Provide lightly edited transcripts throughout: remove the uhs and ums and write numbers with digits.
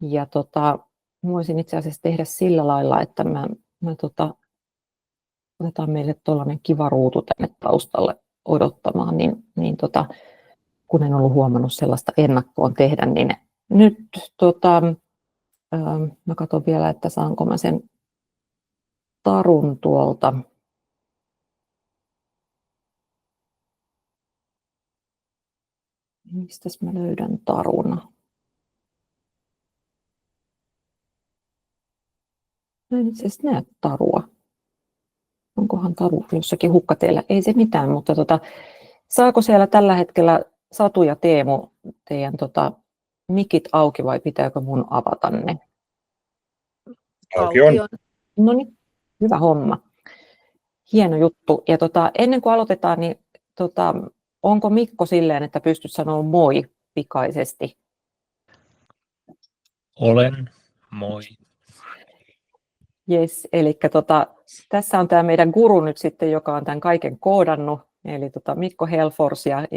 Ja voisin itse asiassa tehdä sillä lailla, että otetaan meille tuollainen kiva ruutu tänne taustalle odottamaan, niin kun en ollut huomannut sellaista ennakkoon tehdä, niin nyt mä katson vielä, että saanko mä sen tarun tuolta. Mistäs mä löydän taruna? Mä en itse asiassa näe tarua. Onkohan taru jossakin hukkateellä? Ei se mitään, mutta saako siellä tällä hetkellä Satu ja Teemu teidän mikit auki vai pitääkö mun avata ne? Auki on. No niin, hyvä homma. Hieno juttu. Ja ennen kuin aloitetaan, niin onko Mikko silleen, että pystyt sanoa moi pikaisesti? Olen, moi. Jes, eli tässä on tämä meidän guru nyt sitten, joka on tämän kaiken koodannut, eli Mikko Helfors, ja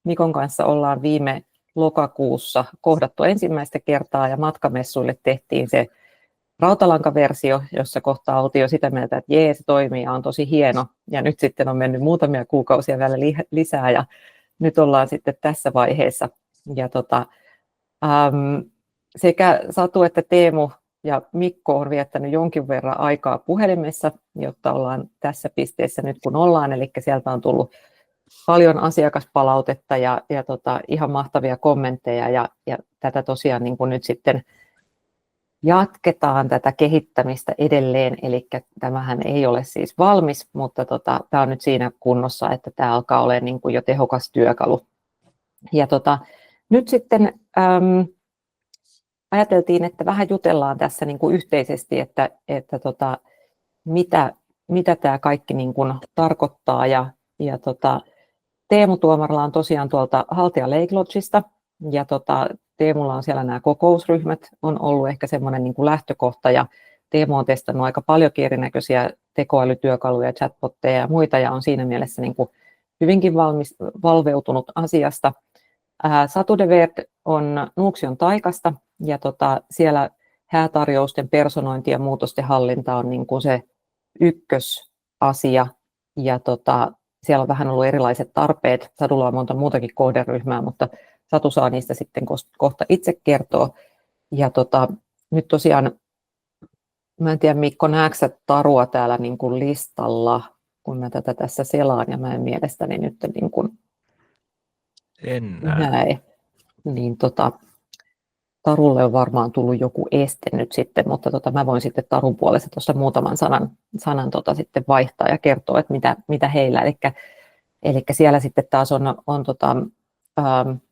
Mikon kanssa ollaan viime lokakuussa kohdattu ensimmäistä kertaa, ja matkamessuille tehtiin se rautalankaversio, jossa kohtaa oltiin jo sitä mieltä, että jee, se toimii ja on tosi hieno, ja nyt sitten on mennyt muutamia kuukausia vielä lisää, ja nyt ollaan sitten tässä vaiheessa, ja sekä Satu että Teemu ja Mikko on viettänyt jonkin verran aikaa puhelimessa, jotta ollaan tässä pisteessä nyt kun ollaan, eli sieltä on tullut paljon asiakaspalautetta ja ihan mahtavia kommentteja, ja tätä tosiaan niin kuin nyt sitten jatketaan tätä kehittämistä edelleen, eli tämähän ei ole siis valmis, mutta tämä on nyt siinä kunnossa, että tämä alkaa olemaan niin kuin jo tehokas työkalu. Ja nyt sitten ajateltiin, että vähän jutellaan tässä niin kuin yhteisesti, että mitä tämä kaikki niin kuin tarkoittaa. Ja Teemu Tuomarila on tosiaan tuolta Haltia Lake Lodgesta, ja Teemulla on siellä nämä kokousryhmät, on ollut ehkä semmoinen niin kuin lähtökohta, ja Teemu on testannut aika paljon erinäköisiä tekoälytyökaluja, chatbotteja ja muita, ja on siinä mielessä niin kuin hyvinkin valveutunut asiasta. Satu de Werd on Nuuksion taikasta, ja siellä häätarjousten personointi ja muutosten hallinta on niin kuin se ykkösasia, ja siellä on vähän ollut erilaiset tarpeet. Sadulla on monta muutakin kohderyhmää, mutta Satu saa niistä sitten kohta itse kertoa. Ja nyt tosiaan, mä en tiedä Mikko, näetkö sä tarua täällä niin kuin listalla, kun mä tätä tässä selaan, ja mä en mielestäni nyt niin kuin en näe. Niin tarulle on varmaan tullut joku este nyt sitten, mutta mä voin sitten tarun puolesta tuossa muutaman sanan sitten vaihtaa ja kertoa, että mitä heillä. Eli siellä sitten taas on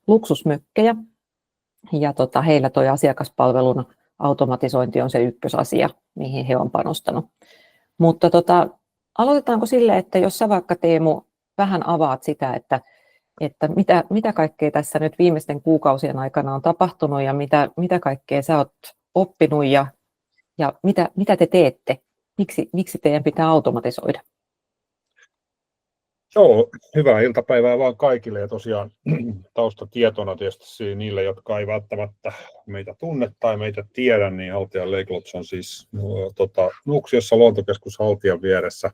luksusmökkejä, ja heillä tuo asiakaspalvelun automatisointi on se ykkösasia, mihin he on panostanut. Mutta aloitetaanko sille, että jos sä vaikka Teemu vähän avaat sitä, että mitä kaikkea tässä nyt viimeisten kuukausien aikana on tapahtunut, ja mitä kaikkea sä oot oppinut, ja mitä te teette? Miksi teidän pitää automatisoida? Joo, hyvää iltapäivää vaan kaikille, ja tosiaan taustatietona tietysti niille, jotka ei välttämättä meitä tunne tai meitä tiedä, niin Haltia Lake Lodge on siis Nuuksiossa luontokeskus Haltian vieressä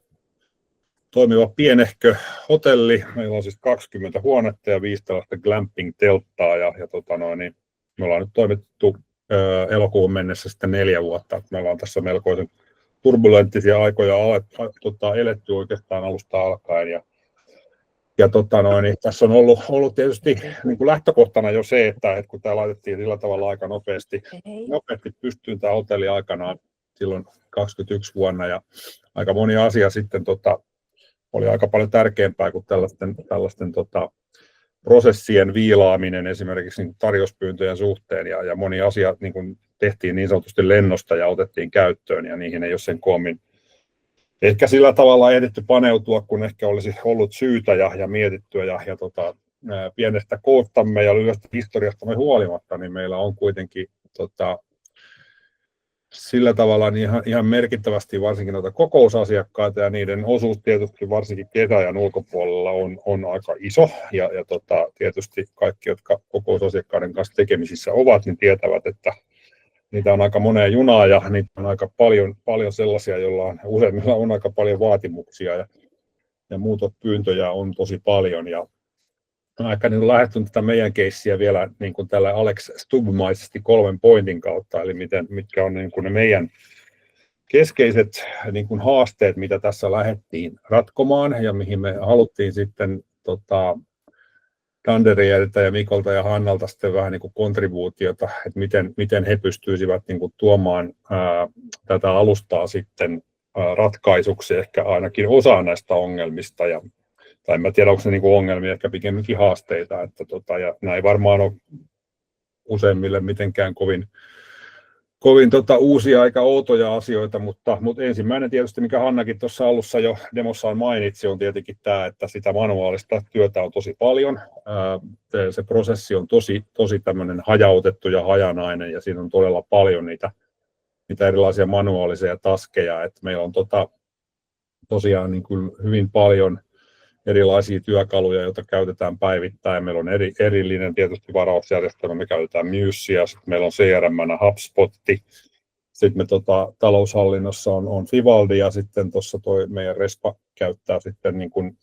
toimiva pienehkö hotelli. Meillä on siis 20 huonetta ja 5 tällaista glamping-telttaa, ja niin me ollaan nyt toimittu elokuun mennessä sitten 4 vuotta. Me ollaan tässä melkoisen turbulenttisia aikoja eletty oikeastaan alusta alkaen, ja niin tässä on ollut tietysti niin kuin lähtökohtana jo se, että kun tämä laitettiin sillä tavalla aika nopeasti pystyyn tämä hotelli aikanaan silloin 2021 vuonna, ja aika moni asia sitten oli aika paljon tärkeämpää kuin tällaisten prosessien viilaaminen esimerkiksi niin tarjouspyyntöjen suhteen, ja moni asia niin kuin tehtiin niin sanotusti lennosta ja otettiin käyttöön, ja niihin ei ole sen koommin ehkä sillä tavalla ehditty paneutua, kun ehkä olisi ollut syytä ja mietittyä, ja pienestä koostamme ja lyhyestä historiastamme huolimatta, niin meillä on kuitenkin sillä tavalla niin ihan merkittävästi varsinkin noita kokousasiakkaita, ja niiden osuus tietysti varsinkin kesäajan ulkopuolella on aika iso, ja tietysti kaikki, jotka kokousasiakkaiden kanssa tekemisissä ovat, niin tietävät, että niitä on aika moneen junaa ja niitä on aika paljon sellaisia, joilla on useimmilla on aika paljon vaatimuksia ja muutospyyntöjä on tosi paljon. Ja olen aika niin lähestynyt tätä meidän keissiä vielä niin kuin tällä Alex Stubb-maisesti 3 pointin kautta, eli mitkä on niin kuin ne meidän keskeiset niin kuin haasteet, mitä tässä lähdettiin ratkomaan ja mihin me haluttiin sitten Danderilta ja Mikolta ja Hannalta sitten vähän niin kuin kontribuutiota, että miten he pystyisivät niin kuin tuomaan tätä alustaa sitten ratkaisuksi ehkä ainakin osa näistä ongelmista. Tai en tiedä, onko ne niin kuin ongelmia, ehkä pikemminkin haasteita. Ja nämä ei varmaan ole useimmille mitenkään kovin uusia aika outoja asioita, mutta ensimmäinen tietysti, mikä Hannakin tuossa alussa jo demossaan mainitsi, on tietenkin tämä, että sitä manuaalista työtä on tosi paljon. Se prosessi on tosi tämmöinen hajautettu ja hajanainen, ja siinä on todella paljon niitä erilaisia manuaalisia taskeja. Että meillä on tosiaan niin kuin hyvin paljon erilaisia työkaluja, joita käytetään päivittäin. Meillä on erillinen tietysti varausjärjestelmä, me käytetään Musea, sitten meillä on CRM-nä HubSpotti, sitten me taloushallinnossa on Fivaldi ja sitten tuossa meidän Respa käyttää sitten niin kuin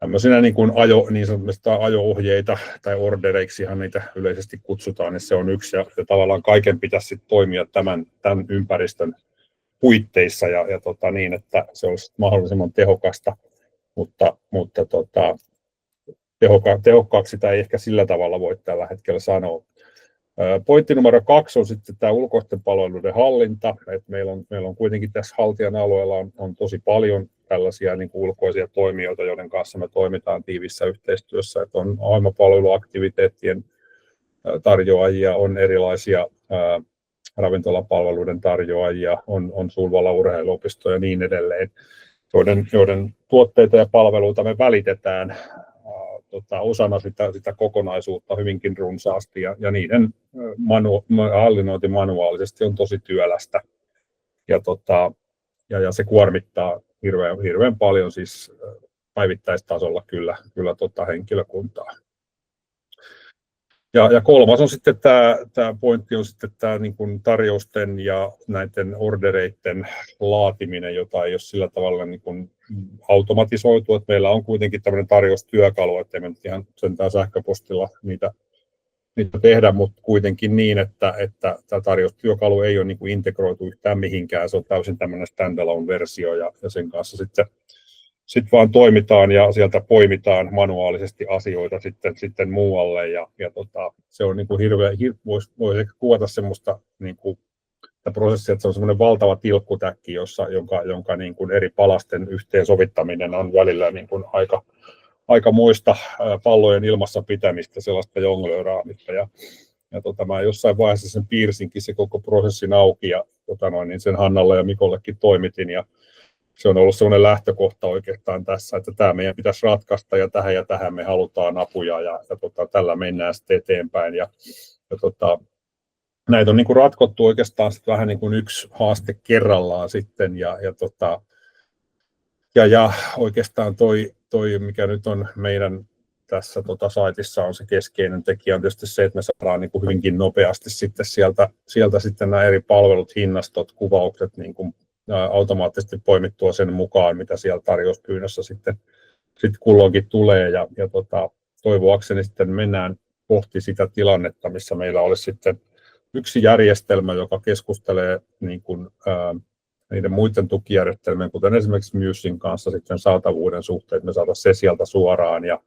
tämmöisenä niin kuin niin sanotusti ajo-ohjeita tai ordereiksihan niitä yleisesti kutsutaan, niin se on yksi ja tavallaan kaiken pitäisi sitten toimia tämän ympäristön puitteissa ja niin, että se olisi mahdollisimman tehokasta. Mutta tehokkaaksi sitä ei ehkä sillä tavalla voi tällä hetkellä sanoa. Pointti numero 2 on sitten tämä ulkoisten palveluiden hallinta. Että meillä on kuitenkin tässä haltijan alueella on tosi paljon tällaisia niin kuin ulkoisia toimijoita, joiden kanssa me toimitaan tiivissä yhteistyössä. Että on ohjelmapalveluaktiviteettien tarjoajia, on erilaisia ravintolapalveluiden tarjoajia, on Sulvalla urheiluopisto ja niin edelleen, joiden tuotteita ja palveluita me välitetään osana sitä kokonaisuutta hyvinkin runsaasti, ja niiden hallinnointi manuaalisesti on tosi työlästä, ja se kuormittaa hirveän paljon siis päivittäistasolla kyllä henkilökuntaa. Ja 3 on sitten tämä pointti on sitten tämä niin kuin tarjousten ja näiden ordereiden laatiminen, jota ei ole sillä tavalla niin kuin automatisoitu, että meillä on kuitenkin tämmöinen tarjoustyökalu, että me nyt ihan sentään sähköpostilla niitä tehdä, mutta kuitenkin niin, että tämä tarjoustyökalu ei ole niin kuin integroitu yhtään mihinkään, se on täysin tämmöinen standalone-versio ja sen kanssa sitten vaan toimitaan ja sieltä poimitaan manuaalisesti asioita sitten muualle ja se on niin kuin voisi ehkä kuvata semmoista niin kuin prosessia, että se on semmoinen valtava tilkkutäkki, jonka niin kuin eri palasten yhteensovittaminen on välillä niin kuin aikamoista pallojen ilmassa pitämistä, sellaista jonglööraamista ja mä jossain vaiheessa sen piirsinkin se koko prosessin auki ja niin sen Hannalle ja Mikollekin toimitin ja se on ollut sellainen lähtökohta oikeastaan tässä, että tämä meidän pitäisi ratkaista ja tähän me halutaan apuja ja tällä mennään sitten eteenpäin. Ja näitä on niin kuin ratkottu oikeastaan sitten vähän niin kuin yksi haaste kerrallaan sitten ja oikeastaan toi mikä nyt on meidän tässä saitissa on se keskeinen tekijä on tietysti se, että me saadaan niin kuin hyvinkin nopeasti sitten sieltä sitten nämä eri palvelut, hinnastot, kuvaukset niin kuin automaattisesti poimittua sen mukaan, mitä siellä tarjouspyynnössä sitten kulloinkin tulee ja toivoakseni sitten mennään kohti sitä tilannetta, missä meillä olisi sitten yksi järjestelmä, joka keskustelee niin kuin, niiden muiden tukijärjestelmien, kuten esimerkiksi Musen kanssa sitten saatavuuden suhteen, että me saataisiin se sieltä suoraan ja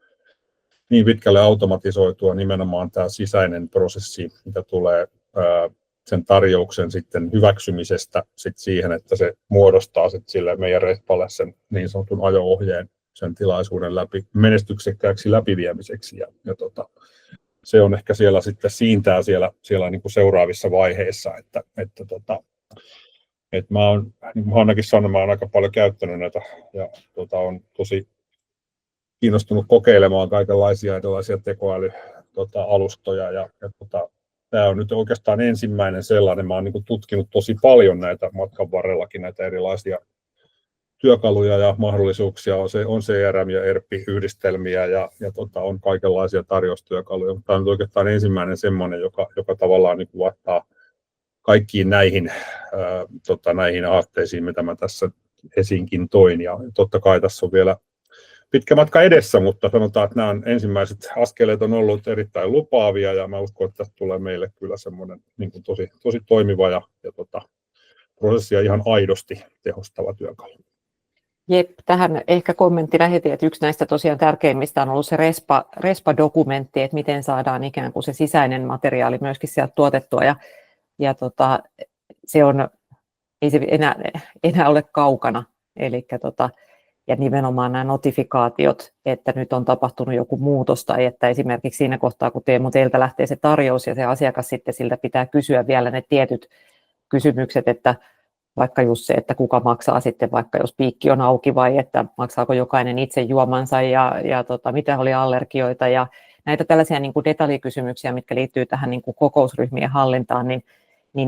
niin pitkälle automatisoitua nimenomaan tämä sisäinen prosessi, mitä tulee sen tarjouksen sitten hyväksymisestä sitten siihen, että se muodostaa sitten sille meidän Respalle sen niin sanotun ajo-ohjeen sen tilaisuuden menestyksekkääksi läpiviemiseksi. Ja se on ehkä siellä sitten siintää siellä niin kuin seuraavissa vaiheissa, että mä oon, niin kuin Hannakin sanoi, mä oon aika paljon käyttänyt näitä ja on tosi kiinnostunut kokeilemaan kaikenlaisia erilaisia tekoälyalustoja ja tämä on nyt oikeastaan ensimmäinen sellainen. Mä oon niin kuin tutkinut tosi paljon näitä matkan varrellakin näitä erilaisia työkaluja ja mahdollisuuksia. On CRM ja ERP-yhdistelmiä ja on kaikenlaisia tarjoustyökaluja. Tämä on nyt oikeastaan ensimmäinen semmoinen, joka tavallaan niin kuin kaikkiin näihin, näihin aatteisiin, mitä mä tässä esiinkin toin. Ja totta kai tässä on vielä pitkä matka edessä, mutta sanotaan, että nämä ensimmäiset askeleet on ollut erittäin lupaavia, ja mä uskon, että tästä tulee meille kyllä semmoinen niin kuin tosi toimiva ja prosessia ihan aidosti tehostava työkalu. Jep, tähän ehkä kommenttina heti, että yksi näistä tosiaan tärkeimmistä on ollut se RESPA-dokumentti, että miten saadaan ikään kuin se sisäinen materiaali myöskin sieltä tuotettua, ja se on, ei se enää ole kaukana, eli ja nimenomaan nämä notifikaatiot, että nyt on tapahtunut joku muutos, tai että esimerkiksi siinä kohtaa, kun Teemu, teiltä lähtee se tarjous ja se asiakas sitten siltä pitää kysyä vielä ne tietyt kysymykset, että vaikka just se, että kuka maksaa sitten, vaikka jos piikki on auki, vai että maksaako jokainen itse juomansa, ja mitä oli allergioita, ja näitä tällaisia niin kuin detaljikysymyksiä, mitkä liittyy tähän niin kuin kokousryhmien hallintaan, niin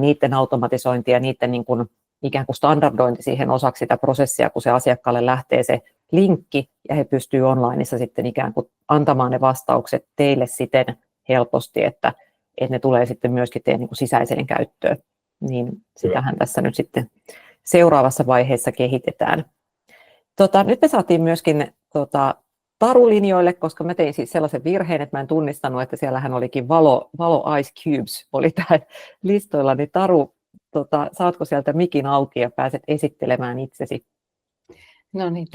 niiden automatisointi ja niiden niin kuin ikään kuin standardointi siihen osaksi sitä prosessia, kun se asiakkaalle lähtee se linkki, ja he pystyvät onlineissa sitten ikään kuin antamaan ne vastaukset teille siten helposti, että ne tulee sitten myöskin teidän niin kuin sisäiseen käyttöön. Niin sitähän tässä nyt sitten seuraavassa vaiheessa kehitetään. Nyt me saatiin myöskin Taru-linjoille, koska mä tein siis sellaisen virheen, että mä en tunnistanut, että siellähän olikin Valo Ice Cubes, oli tämä listoilla, niin Taru, saatko sieltä mikin auki ja pääset esittelemään itsesi? No niin,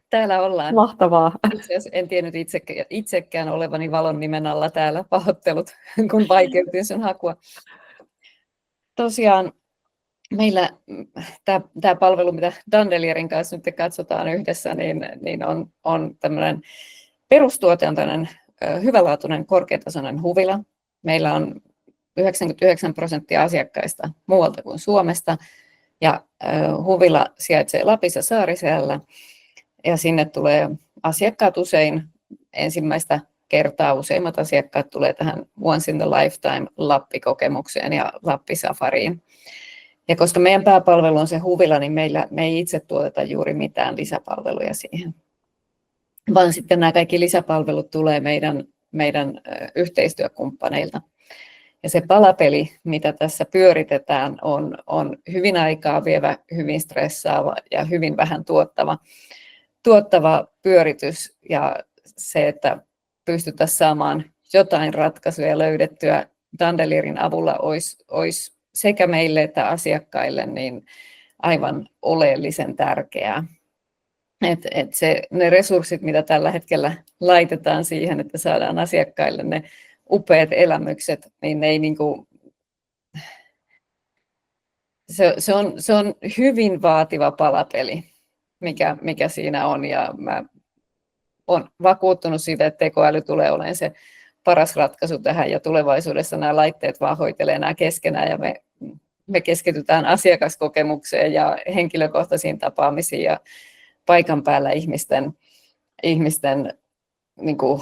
täällä ollaan. Mahtavaa. Itse asiassa en tiennyt itsekään olevani Valon nimen alla täällä, pahoittelut, kun vaikeutin sen hakua. Tosiaan meillä tämä palvelu, mitä Dandelierin kanssa nyt katsotaan yhdessä, niin on tämmöinen perustuote, on tämmöinen hyvälaatuinen korkeatasoinen huvila. Meillä on 99% asiakkaista muualta kuin Suomesta, ja huvila sijaitsee Lapissa Saariselällä, ja sinne tulee asiakkaat usein ensimmäistä kertaa. Useimmat asiakkaat tulee tähän Once in the Lifetime Lappi-kokemukseen ja Lappi-safariin. Ja koska meidän pääpalvelu on se huvila, niin me ei itse tuoteta juuri mitään lisäpalveluja siihen, vaan sitten nämä kaikki lisäpalvelut tulee meidän yhteistyökumppaneilta. Ja se palapeli, mitä tässä pyöritetään, on hyvin aikaa vievä, hyvin stressaava ja hyvin vähän tuottava pyöritys. Ja se, että pystyttäisiin saamaan jotain ratkaisuja löydettyä Dandelierin avulla, olisi sekä meille että asiakkaille niin aivan oleellisen tärkeää. Ne resurssit, mitä tällä hetkellä laitetaan siihen, että saadaan asiakkaille ne upeat elämykset, niin ne ei se on hyvin vaativa palapeli, mikä siinä on, ja mä olen vakuuttunut siitä, että tekoäly tulee olemaan se paras ratkaisu tähän, ja tulevaisuudessa nämä laitteet vaan hoitelee nämä keskenään, ja me keskitytään asiakaskokemukseen ja henkilökohtaisiin tapaamisiin ja paikan päällä ihmisten niin kuin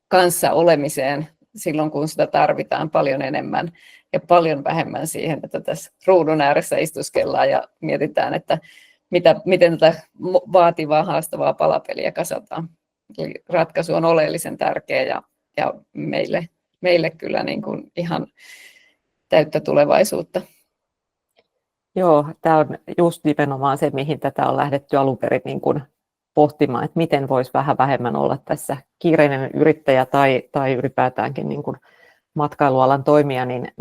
kanssa olemiseen silloin, kun sitä tarvitaan paljon enemmän ja paljon vähemmän siihen, että tässä ruudun ääressä istuskellaan ja mietitään, että miten tätä vaativaa, haastavaa palapeliä kasataan. Eli ratkaisu on oleellisen tärkeä ja meille kyllä niin kuin ihan täyttä tulevaisuutta. Joo, tämä on just nimenomaan se, mihin tätä on lähdetty alun perin niin kuin pohtimaan, että miten voisi vähän vähemmän olla tässä kiireinen yrittäjä tai ylipäätäänkin niin kuin matkailualan toimija, niin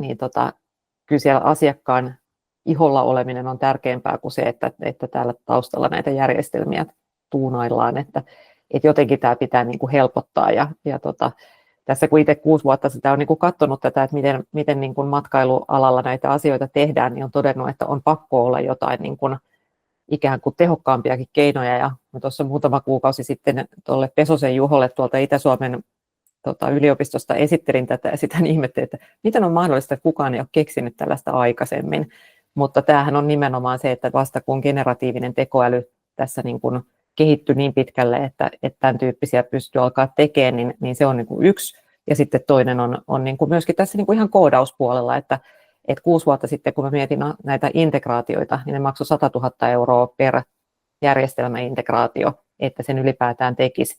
kyllä siellä asiakkaan iholla oleminen on tärkeämpää kuin se, että täällä taustalla näitä järjestelmiä tuunaillaan, että jotenkin tämä pitää niin kuin helpottaa ja tässä kun itse 6 vuotta sitä on niin kuin katsonut tätä, että miten niin kuin matkailualalla näitä asioita tehdään, niin on todennut, että on pakko olla jotain niin kuin ikään kuin tehokkaampiakin keinoja. Ja tuossa muutama kuukausi sitten tuolle Pesosen Juholle tuolta Itä-Suomen yliopistosta esittelin tätä ja sitä ihmettelin, että miten on mahdollista, että kukaan ei ole keksinyt tällaista aikaisemmin. Mutta tämähän on nimenomaan se, että vasta kun generatiivinen tekoäly tässä niin kuin kehittyi niin pitkälle, että tämän tyyppisiä pystyy alkaa tekemään, niin se on niin kuin yksi. Ja sitten toinen on niin kuin myöskin tässä niin kuin ihan koodauspuolella, että 6 vuotta sitten, kun mä mietin näitä integraatioita, niin ne maksoi 100 000 euroa per järjestelmäintegraatio, että sen ylipäätään tekisi.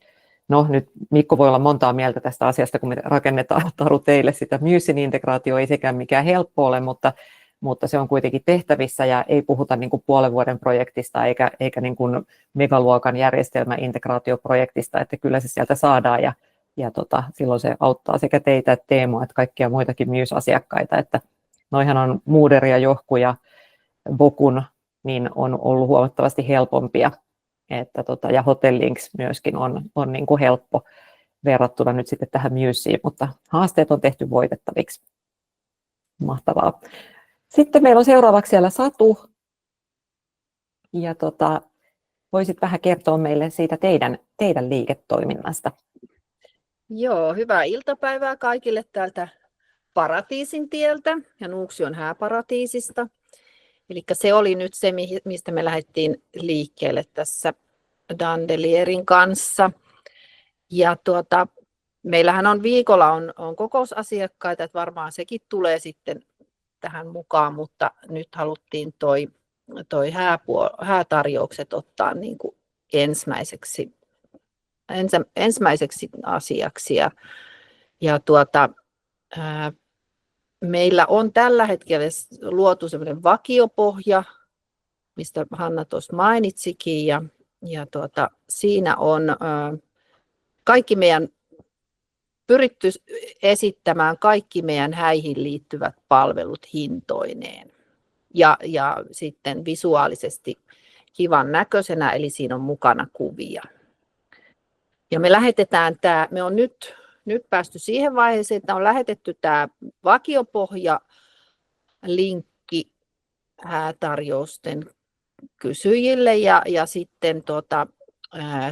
No nyt Mikko voi olla montaa mieltä tästä asiasta, kun me rakennetaan Taru teille sitä Mysin integraatio, ei sekään mikään helppo ole, mutta mutta se on kuitenkin tehtävissä ja ei puhuta niin kuin puolen vuoden projektista eikä niin kuin megaluokan järjestelmäintegraatioprojektista, että kyllä se sieltä saadaan ja silloin se auttaa sekä teitä että Teemoa että kaikkia muitakin MYYS-asiakkaita, että noihan on Moodle ja Johku ja Bokun, niin on ollut huomattavasti helpompia, että ja Hotellinks myöskin on niin kuin helppo verrattuna nyt sitten tähän MYYSiin, mutta haasteet on tehty voitettaviksi. Mahtavaa. Sitten meillä on seuraavaksi siellä Satu, ja voisit vähän kertoa meille siitä teidän liiketoiminnasta. Joo, hyvää iltapäivää kaikille täältä Paratiisin tieltä, ja Nuuksio on Hääparatiisista. Eli se oli nyt se, mistä me lähdettiin liikkeelle tässä Dandelierin kanssa. Ja meillähän on viikolla on kokousasiakkaita, että varmaan sekin tulee sitten tähän mukaan, mutta nyt haluttiin toi häätarjoukset ottaa niin kuin ensimmäiseksi asiaksi. Ja meillä on tällä hetkellä luotu sellainen vakiopohja, mistä Hanna tuossa mainitsikin, ja siinä on kaikki meidän pyritty esittämään kaikki meidän häihin liittyvät palvelut hintoineen ja sitten visuaalisesti kivan näköisenä, eli siinä on mukana kuvia. Ja me lähetetään me on nyt päästy siihen vaiheeseen, että on lähetetty tämä vakiopohja linkki häätarjousten kysyjille ja sitten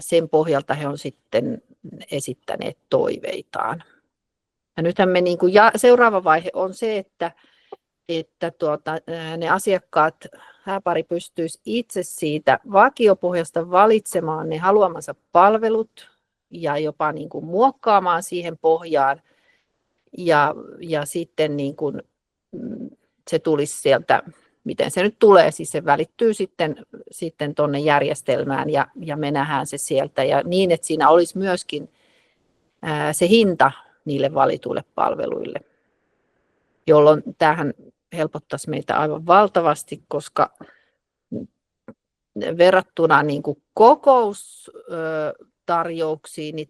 sen pohjalta he on sitten esittäneet toiveitaan. Ja nythän me seuraava vaihe on se, että ne asiakkaat, hääpari pystyisi itse siitä vakiopohjasta valitsemaan ne haluamansa palvelut ja jopa niin kuin muokkaamaan siihen pohjaan. Ja sitten niin kuin se tulisi sieltä, miten se nyt tulee, siis se välittyy sitten tuonne järjestelmään ja me nähdään se sieltä. Ja niin, että siinä olisi myöskin se hinta niille valituille palveluille, jolloin tämähän helpottaisi meitä aivan valtavasti, koska verrattuna niin kuin kokoustarjouksiin, niin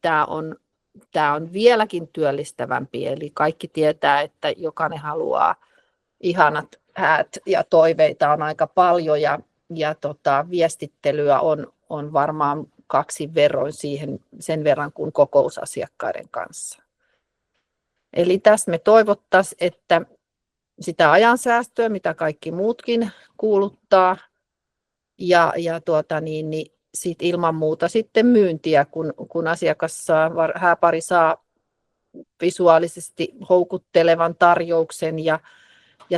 tämä on vieläkin työllistävämpi. Eli kaikki tietää, että jokainen haluaa ihanat häät ja toiveita on aika paljon ja viestittelyä on varmaan 2 verroin sen verran kuin kokousasiakkaiden kanssa. Eli tässä me toivottaisiin, että sitä ajansäästöä, mitä kaikki muutkin kuuluttaa, ja sit ilman muuta sitten myyntiä, kun asiakas hääpari saa visuaalisesti houkuttelevan tarjouksen ja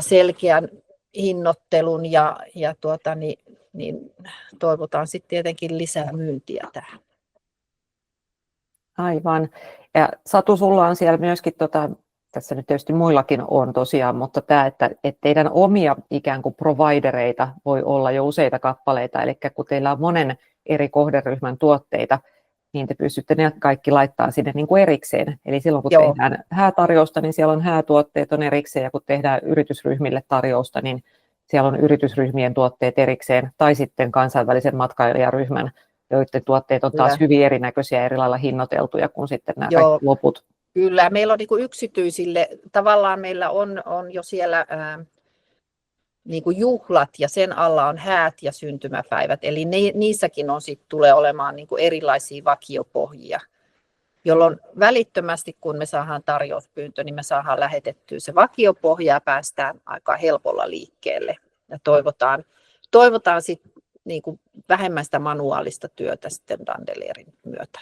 selkeän hinnoittelun niin toivotaan sitten tietenkin lisää myyntiä tähän. Aivan. Ja Satu, sulla on siellä myöskin, tässä nyt tietysti muillakin on tosiaan, mutta tämä, että teidän omia ikään kuin providereita voi olla jo useita kappaleita, eli kun teillä on monen eri kohderyhmän tuotteita, niin te pystytte ne kaikki laittaa sinne niin kuin erikseen. Eli silloin kun tehdään häätarjousta, niin siellä on häätuotteet on erikseen, ja kun tehdään yritysryhmille tarjousta, niin siellä on yritysryhmien tuotteet erikseen, tai sitten kansainvälisen matkailijaryhmän, joiden tuotteet on taas hyvin erinäköisiä ja eri lailla hinnoiteltuja kuin sitten nämä kaikki loput. Kyllä, meillä on niin kuin yksityisille, tavallaan meillä on jo siellä niin kuin juhlat ja sen alla on häät ja syntymäpäivät, eli niissäkin tulee olemaan niin kuin erilaisia vakiopohjia, jolloin välittömästi kun me saadaan tarjouspyyntö, niin me saadaan lähetettyä se vakiopohja ja päästään aika helpolla liikkeelle ja toivotaan sitten niin kuin vähemmän sitä manuaalista työtä sitten Dandelierin myötä.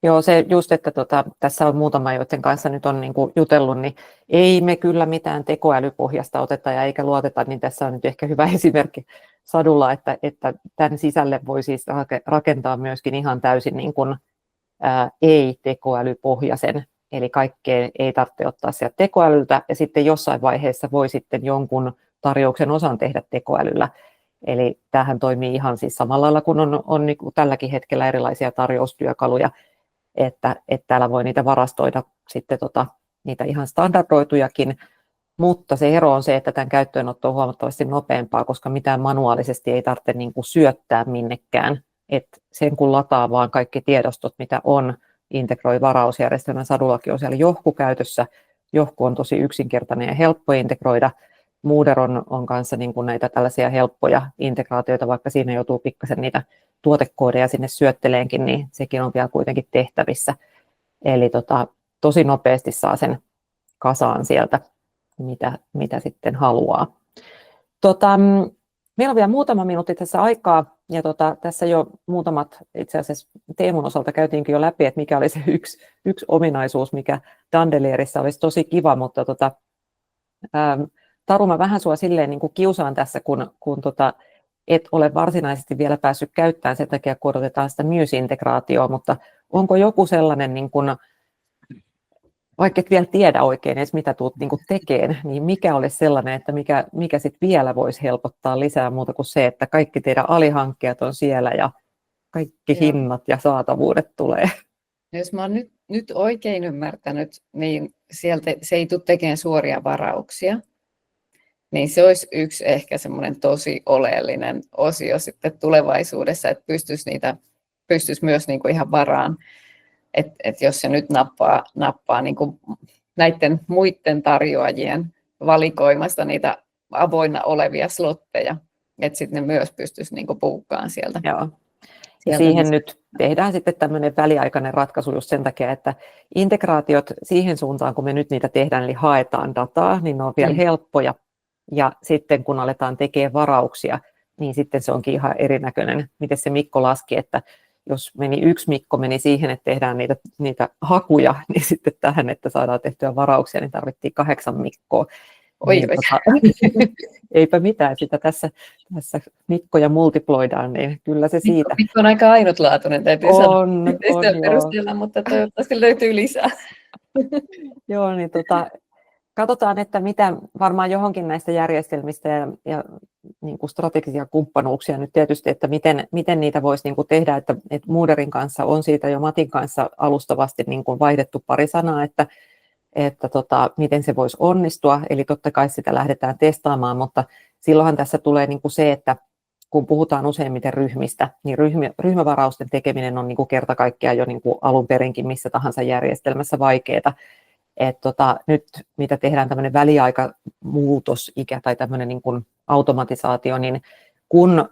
Joo, se just, että tässä on muutama, joiden kanssa nyt on niin kuin jutellut, niin ei me kyllä mitään tekoälypohjasta oteta ja eikä luoteta, niin tässä on nyt ehkä hyvä esimerkki Sadulla, että tämän sisälle voi siis rakentaa myöskin ihan täysin niin kuin, ei-tekoälypohjaisen, eli kaikkea ei tarvitse ottaa sieltä tekoälyltä, ja sitten jossain vaiheessa voi sitten jonkun tarjouksen osan tehdä tekoälyllä. Eli tämähän toimii ihan siis samalla lailla, kun on niin kuin tälläkin hetkellä erilaisia tarjoustyökaluja, että täällä voi niitä varastoida sitten niitä ihan standardoitujakin mutta se ero on se, että tämän käyttöönotto on huomattavasti nopeampaa, koska mitään manuaalisesti ei tarvitse niin kuin syöttää minnekään. Et sen kun lataa vaan kaikki tiedostot, mitä on, integroi varausjärjestelmän, Sadullakin on siellä Johku käytössä. Johku on tosi yksinkertainen ja helppo integroida. Moodle on kanssa niin kuin näitä tällaisia helppoja integraatioita, vaikka siinä joutuu pikkasen niitä tuotekoodeja sinne syötteleenkin, niin sekin on vielä kuitenkin tehtävissä. Eli tosi nopeasti saa sen kasaan sieltä, mitä sitten haluaa. Meillä on vielä muutama minuutti tässä aikaa, ja tässä jo muutamat, itse asiassa Teemun osalta käytiinkin jo läpi, että mikä oli se yksi ominaisuus, mikä Dandelierissa olisi tosi kiva, mutta Taru, mä vähän sua silleen niin kuin kiusaan tässä, kun et ole varsinaisesti vielä päässyt käyttämään, sen takia kun odotetaan sitä Muse-integraatioa, mutta onko joku sellainen, niin kuin, vaikka et vielä tiedä oikein edes mitä tulet niin kuin tekemään, niin mikä olisi sellainen, että mikä sitten vielä voisi helpottaa lisää muuta kuin se, että kaikki teidän alihankkijat on siellä ja kaikki hinnat ja saatavuudet tulee. Jos mä oon nyt oikein ymmärtänyt, niin sieltä se ei tule tekemään suoria varauksia. Niin se olisi yksi ehkä semmoinen tosi oleellinen osio sitten tulevaisuudessa, että pystyisi myös niin kuin ihan varaan. Että jos se nyt nappaa niin kuin näiden muiden tarjoajien valikoimasta niitä avoinna olevia slotteja, että sitten ne myös pystyisi niin kuin buukkaamaan sieltä. Joo. Ja siihen nyt tehdään sitten tämmöinen väliaikainen ratkaisu just sen takia, että integraatiot siihen suuntaan, kun me nyt niitä tehdään, eli haetaan dataa, niin ne on vielä helppoja. Ja sitten kun aletaan tekemään varauksia, niin sitten se onkin ihan erinäköinen. Miten se Mikko laski, että jos yksi Mikko meni siihen, että tehdään niitä hakuja, niin sitten tähän, että saadaan tehtyä varauksia, niin tarvittiin 8 Mikkoa. Niin, eipä mitään, sitä tässä Mikkoja multiploidaan, niin kyllä se siitä. Mikko on aika ainutlaatuinen, täytyy sanoa perusteella, mutta toivottavasti löytyy lisää. Joo, niin katsotaan, että mitä varmaan johonkin näistä järjestelmistä ja niin kuin strategisia kumppanuuksia nyt tietysti, että miten niitä voisi niin kuin tehdä, että Moodlein kanssa on siitä jo Matin kanssa alustavasti niin kuin vaihdettu pari sanaa, että miten se voisi onnistua, eli totta kai sitä lähdetään testaamaan, mutta silloinhan tässä tulee niin kuin se, että kun puhutaan useimmiten ryhmistä, niin ryhmävarausten tekeminen on niin kuin kerta kaikkiaan jo niin kuin alun perinkin missä tahansa järjestelmässä vaikeaa. Nyt mitä tehdään tämmöinen väliaikamuutos tai tämmöinen niin kuin automatisaatio, niin kun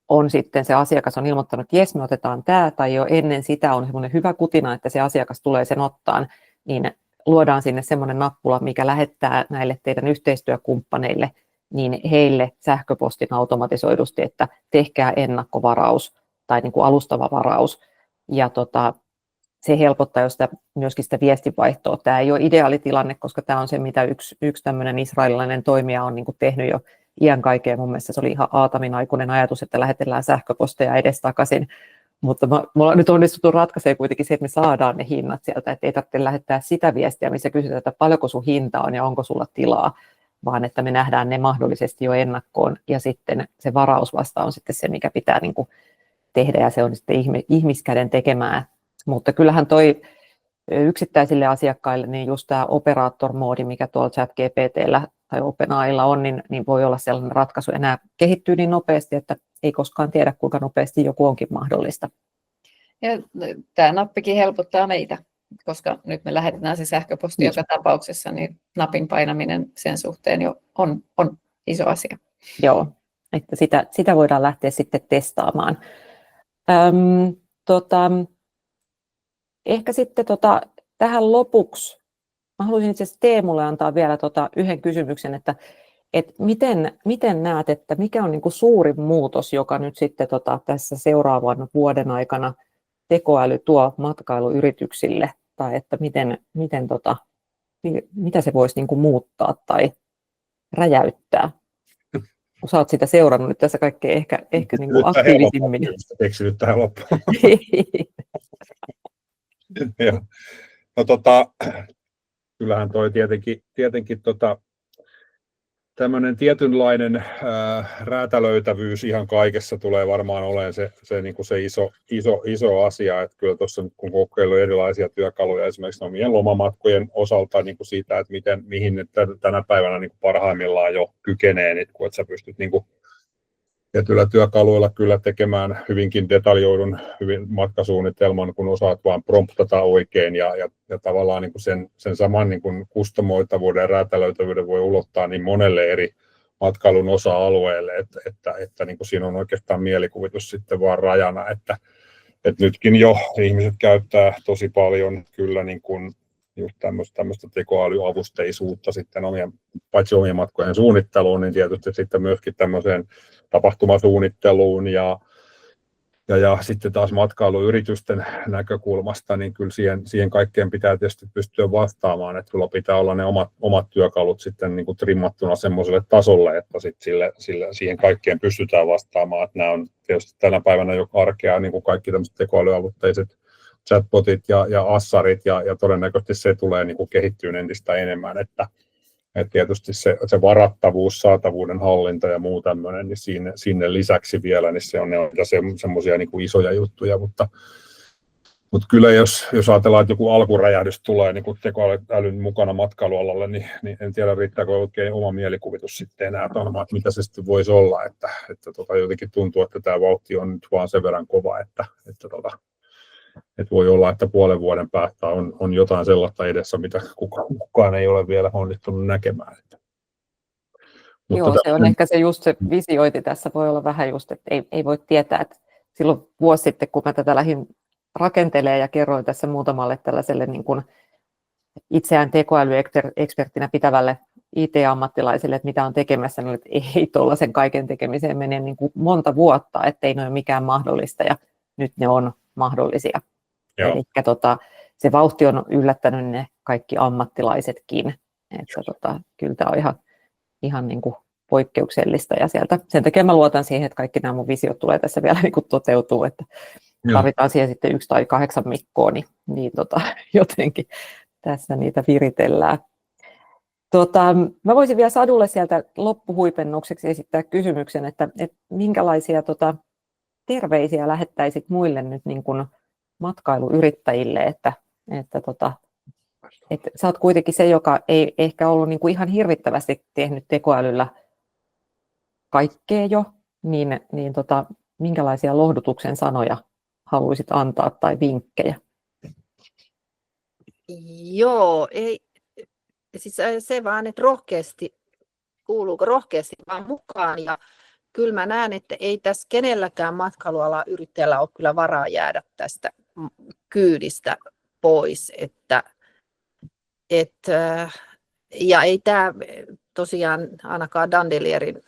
on sitten se asiakas on ilmoittanut, että jes, me otetaan tämä, tai jo ennen sitä on semmoinen hyvä kutina, että se asiakas tulee sen ottaan, niin luodaan sinne semmoinen nappula, mikä lähettää näille teidän yhteistyökumppaneille, niin heille sähköpostin automatisoidusti, että tehkää ennakkovaraus tai niin kuin alustava varaus. Ja se helpottaa jo myöskin sitä viestinvaihtoa. Tämä ei ole ideaalitilanne, koska tämä on se, mitä yksi tämmöinen israelilainen toimija on niin kuin tehnyt jo iän kaikkea. Mun mielestä se oli ihan aatamin aikuinen ajatus, että lähetellään sähköposteja edestakaisin. Mutta me ollaan nyt onnistuttu ratkaisemaan kuitenkin se, että me saadaan ne hinnat sieltä, että ei tarvitse lähettää sitä viestiä, missä kysytään, että paljonko sun hinta on ja onko sulla tilaa, vaan että me nähdään ne mahdollisesti jo ennakkoon ja sitten se varaus vasta on sitten se, mikä pitää niin kuin tehdä ja se on sitten ihmiskäden tekemää. Mutta kyllähän toi yksittäisille asiakkaille, niin just tämä operaattor-moodi, mikä tuolla ChatGPT:llä tai OpenAIlla on, niin voi olla sellainen ratkaisu. Ja nämä kehittyy niin nopeasti, että ei koskaan tiedä, kuinka nopeasti joku onkin mahdollista. Ja tämä nappikin helpottaa meitä, koska nyt me lähetetään se sähköposti joka tapauksessa, niin napin painaminen sen suhteen jo on iso asia. Joo, että sitä voidaan lähteä sitten testaamaan. Ehkä sitten tähän lopuksi, mä haluaisin itse asiassa Teemulle antaa vielä yhden kysymyksen, että miten näet, että mikä on niin kuin suurin muutos, joka nyt sitten tässä seuraavan vuoden aikana tekoäly tuo matkailuyrityksille, tai että mitä se voisi niin kuin muuttaa tai räjäyttää? Kun sä oot sitä seurannut nyt tässä kaikkein ehkä niin kuin aktiivisimmin. Keksinyt tähän loppuun. No kyllähän toi tietenkin tämmöinen tietynlainen räätälöitävyys ihan kaikessa tulee varmaan olemaan se, niin kuin se iso asia, että kyllä tuossa kun kokeilu erilaisia työkaluja esimerkiksi omien lomamatkojen osalta niin kuin siitä, että mihin ne tänä päivänä niin kuin parhaimmillaan jo kykenee, niin kun, että sä pystyt niin kuin tietyillä työkaluilla kyllä tekemään hyvinkin detaljoidun matkasuunnitelman, kun osaat vaan promptata oikein ja tavallaan niin kuin sen saman niin kuin kustomoitavuuden ja räätälöitävyyden voi ulottaa niin monelle eri matkailun osa-alueelle, että niin kuin siinä on oikeastaan mielikuvitus sitten vaan rajana, että nytkin jo ihmiset käyttää tosi paljon kyllä niin kuin just tämmöistä tekoälyavusteisuutta sitten paitsi omien matkojen suunnitteluun, niin tietysti sitten myöskin tämmöiseen tapahtumasuunnitteluun ja sitten taas matkailuyritysten näkökulmasta, niin kyllä siihen kaikkeen pitää tietysti pystyä vastaamaan, että kyllä pitää olla ne omat työkalut sitten niin kuin trimmattuna semmoiselle tasolle, että sitten siihen kaikkeen pystytään vastaamaan, että nämä on tietysti tänä päivänä jo arkea, niin kuin kaikki tämmöiset tekoälyavusteiset chatbotit ja assarit, ja todennäköisesti se tulee niin kuin kehittyä entistä enemmän, että tietysti se varattavuus, saatavuuden hallinta ja muu tämmöinen, niin sinne lisäksi vielä, niin se on semmoisia niin kuin isoja juttuja, mutta kyllä jos ajatellaan, että joku alkuräjähdys tulee niin kuin tekoälyn mukana matkailualalle, niin en tiedä riittääkö oikein oma mielikuvitus sitten enää sanomaan, että mitä se sitten voisi olla, että jotenkin tuntuu, että tämä vauhti on nyt vaan sen verran kova, että voi olla, että puolen vuoden päästä on jotain sellaista edessä, mitä kukaan ei ole vielä onnistunut näkemään. Joo, se on ehkä se visiointi tässä voi olla vähän just, että ei voi tietää, että silloin vuosi sitten, kun mä tätä lähdin rakentelemaan ja kerroin tässä muutamalle tällaiselle niin kuin itseään tekoälyeksperttinä pitävälle IT-ammattilaisille, että mitä on tekemässä, niin että ei tuollaisen kaiken tekemiseen mene niin kuin monta vuotta, ettei ne ole mikään mahdollista ja nyt ne on mahdollisia. Eli se vauhti on yllättänyt ne kaikki ammattilaisetkin, että kyllä tämä on ihan niin kuin poikkeuksellista ja sieltä. Sen takia mä luotan siihen, että kaikki nämä mun visiot tulee tässä vielä niin kuin toteutuu, että tarvitaan siihen sitten 1 tai 8 Mikkoa, niin jotenkin tässä niitä viritellään. Mä voisin vielä Sadulle sieltä loppuhuipennukseksi esittää kysymyksen, että minkälaisia terveisiä lähettäisit muille nyt niin kuin matkailuyrittäjille, että sä oot kuitenkin se, joka ei ehkä ollut niin kuin ihan hirvittävästi tehnyt tekoälyllä kaikkea jo, niin minkälaisia lohdutuksen sanoja haluaisit antaa tai vinkkejä? Joo, ei, siis se vaan, että kuuluuko rohkeasti vaan mukaan, ja kyllä mä näen, että ei tässä kenelläkään matkailualan yrittäjällä ole kyllä varaa jäädä tästä kyydistä pois, ja ei tämä tosiaan ainakaan Dandelierin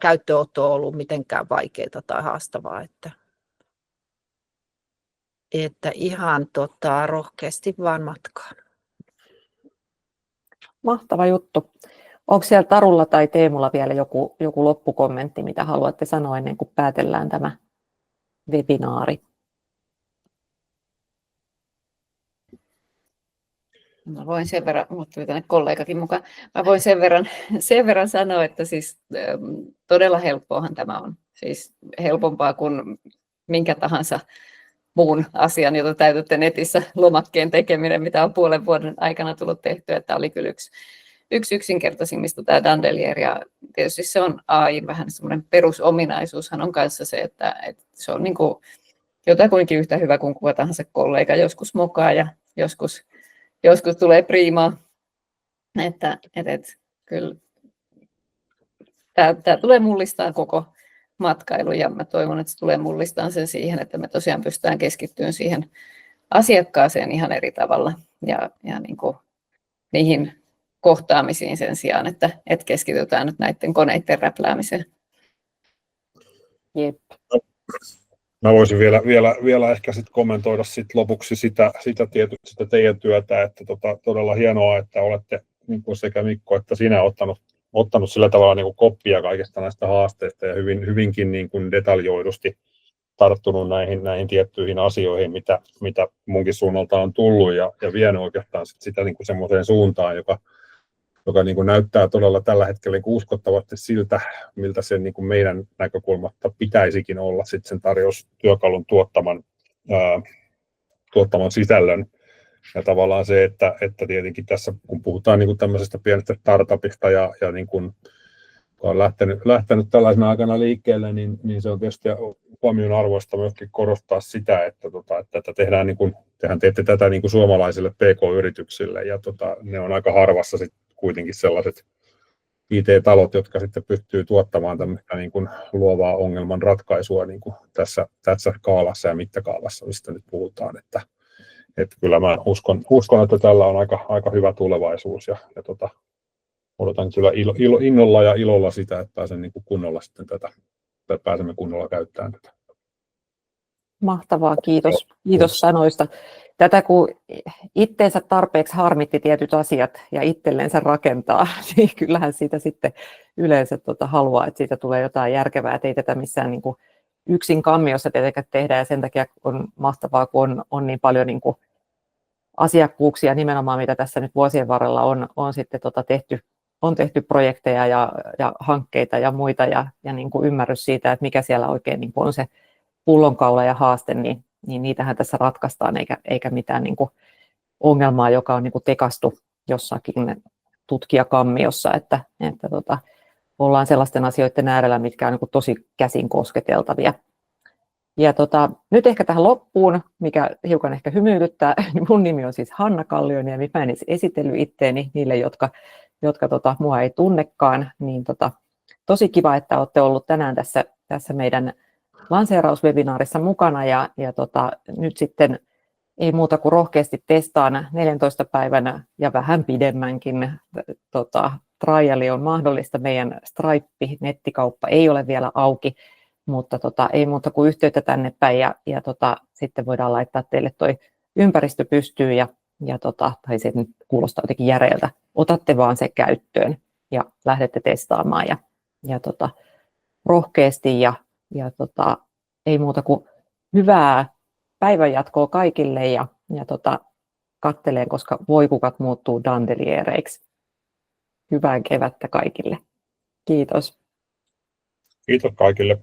käyttöönotto ole ollut mitenkään vaikeaa tai haastavaa, että ihan rohkeasti vaan matkaan. Mahtava juttu. Onko siellä Tarulla tai Teemulla vielä joku loppukommentti, mitä haluatte sanoa ennen kuin päätellään tämä webinaari? Mä voin sen verran, mutta tuli tänne kollegakin mukaan, mä voin sen verran sanoa, että siis todella helppoahan tämä on. Siis helpompaa kuin minkä tahansa muun asian, jota täytätte netissä lomakkeen tekeminen, mitä on puolen vuoden aikana tullut tehtyä. Tämä oli kyllä yksi yksinkertaisimmista tämä Dandelier, ja tietysti se on AI vähän semmoinen perusominaisuushan on kanssa se, että se on niin kuin jotakuinkin yhtä hyvä kuin kuka tahansa kollega, joskus mokaa ja joskus tulee priimaa, että kyllä tämä tulee mullistaa koko matkailu, ja mä toivon, että se tulee mullistaa sen siihen, että me tosiaan pystytään keskittymään siihen asiakkaaseen ihan eri tavalla ja niin kuin niihin kohtaamisiin sen sijaan, että keskitytään nyt näiden koneiden räpläämiseen. Jep. Mä voisin vielä ehkä sit kommentoida sit lopuksi sitä teidän työtä, että todella hienoa, että olette niin kuin sekä Mikko että sinä ottanut sillä tavalla niin kuin koppia kaikista näistä haasteista ja hyvinkin niin kuin detaljoidusti tarttunut näihin tiettyihin asioihin, mitä munkin suunnalta on tullut ja vienyt oikeastaan sitä niin kuin semmoiseen suuntaan, joka niin kuin näyttää todella tällä hetkellä niin kuin uskottavasti siltä, miltä se niin kuin meidän näkökulmasta pitäisikin olla sitten sen tarjoustyökalun tuottaman sisällön. Ja tavallaan se, että tietenkin tässä, kun puhutaan niin kuin tämmöisestä pienestä startupista ja niin kuin on lähtenyt tällaisena aikana liikkeelle, niin se on tietysti huomion arvoista myöskin korostaa sitä, että tehdään niin kuin, tehän teette tätä niin kuin suomalaisille PK-yrityksille, ja ne on aika harvassa sit kuitenkin sellaiset IT-talot, jotka sitten pystyy tuottamaan tämmöistä niin kuin luovaa ongelman ratkaisua niin kuin tässä skaalassa ja mittakaavassa, mistä nyt puhutaan, että kyllä mä uskon, että tällä on aika hyvä tulevaisuus, ja odotan kyllä innolla ja ilolla sitä, että pääsen niin kuin kunnolla sitten pääsemme kunnolla käyttämään tätä. Mahtavaa, kiitos sanoista. Tätä kun itteensä tarpeeksi harmitti tietyt asiat ja itsellensä rakentaa, niin kyllähän siitä sitten yleensä haluaa, että siitä tulee jotain järkevää, että ei tätä missään niin kuin yksin kammiossa tietenkään tehdä, ja sen takia on mahtavaa, kun on niin paljon niin kuin asiakkuuksia nimenomaan, mitä tässä nyt vuosien varrella on sitten tehty projekteja ja hankkeita ja muita, ja niin kuin ymmärrys siitä, että mikä siellä oikein niin kuin on se pullonkaula ja haaste, niin niitähän tässä ratkaistaan, eikä mitään niin kuin ongelmaa, joka on niin kuin tekastu jossakin tutkijakammiossa, että ollaan sellaisten asioiden äärellä, mitkä on niin kuin tosi käsin kosketeltavia. Ja nyt ehkä tähän loppuun, mikä hiukan ehkä hymyilyttää, niin mun nimi on siis Hanna Kallioniemi, mä en edes esitellyt itteeni niille, jotka mua ei tunnekaan, niin tosi kiva, että olette ollut tänään tässä meidän lanseerauswebinaarissa mukana, ja nyt sitten ei muuta kuin rohkeasti testaan 14 päivänä ja vähän pidemmänkin. Triali on mahdollista, meidän Stripe-nettikauppa ei ole vielä auki, mutta ei muuta kuin yhteyttä tänne päin, ja sitten voidaan laittaa teille toi ympäristö pystyyn, tai se nyt kuulostaa jotenkin järeältä. Otatte vaan se käyttöön ja lähdette testaamaan ja rohkeasti ja ei muuta kuin hyvää päivänjatkoa kaikille ja katteleen, koska voikukat muuttuu dandeliereiksi. Hyvää kevättä kaikille. Kiitos. Kiitos kaikille.